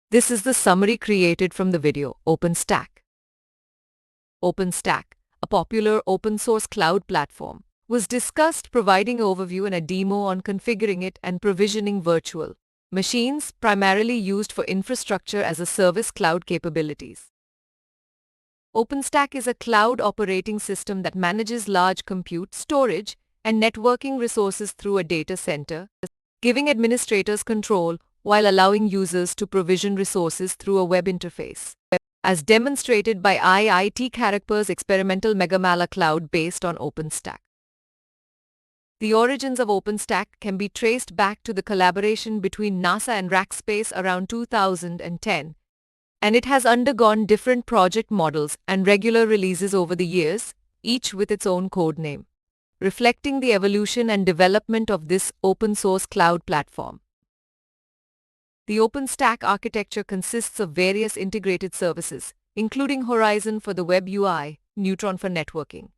This is the summary created from the video OpenStack. OpenStack, a popular open-source cloud platform, was discussed, providing overview and a demo on configuring it and provisioning virtual machines primarily used for infrastructure as a service cloud capabilities. OpenStack is a cloud operating system that manages large compute, storage, and networking resources through a data center, giving administrators control while allowing users to provision resources through a web interface, as demonstrated by IIT Kharagpur's experimental Megamala cloud based on OpenStack. The origins of OpenStack can be traced back to the collaboration between NASA and Rackspace around 2010, and it has undergone different project models and regular releases over the years, each with its own code name, reflecting the evolution and development of this open-source cloud platform. The OpenStack architecture consists of various integrated services, including Horizon for the web UI, Neutron for networking,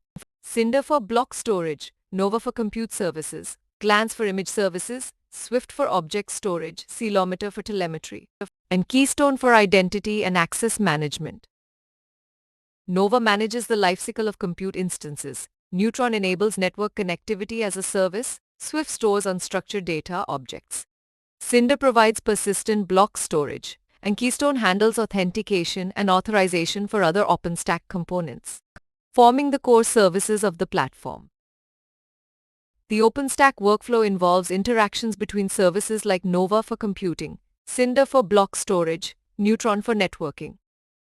Cinder for block storage, Nova for compute services, Glance for image services, Swift for object storage, Ceilometer for telemetry, and Keystone for identity and access management. Nova manages the lifecycle of compute instances, Neutron enables network connectivity as a service, Swift stores unstructured data objects. Cinder provides persistent block storage, and Keystone handles authentication and authorization for other OpenStack components, forming the core services of the platform. The OpenStack workflow involves interactions between services like Nova for computing, Cinder for block storage, Neutron for networking,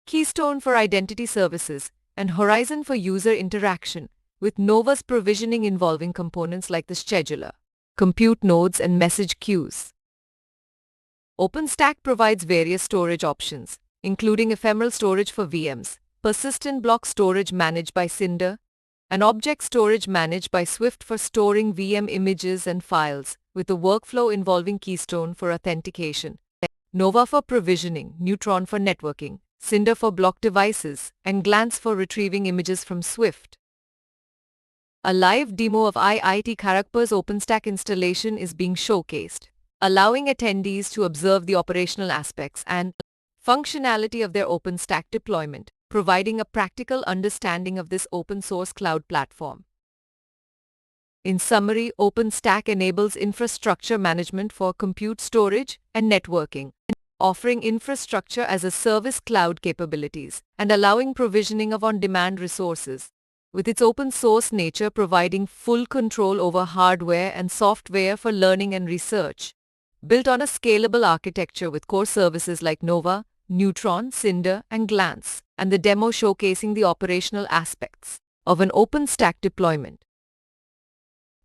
Keystone for identity services, and Horizon for user interaction, with Nova's provisioning involving components like the scheduler, compute nodes, and message queues. OpenStack provides various storage options, including ephemeral storage for VMs, persistent block storage managed by Cinder, and object storage managed by Swift for storing VM images and files, with a workflow involving Keystone for authentication, Nova for provisioning, Neutron for networking, Cinder for block devices, and Glance for retrieving images from Swift. A live demo of IIT Kharagpur's OpenStack installation is being showcased, allowing attendees to observe the operational aspects and functionality of their OpenStack deployment, providing a practical understanding of this open-source cloud platform. In summary, OpenStack enables infrastructure management for compute storage and networking, offering infrastructure as a service cloud capabilities and allowing provisioning of on-demand resources, with its open-source nature providing full control over hardware and software for learning and research. Built on a scalable architecture with core services like Nova, Neutron, Cinder, and Glance, and the demo showcasing the operational aspects of an OpenStack deployment.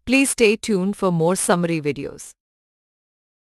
Please stay tuned for more summary videos.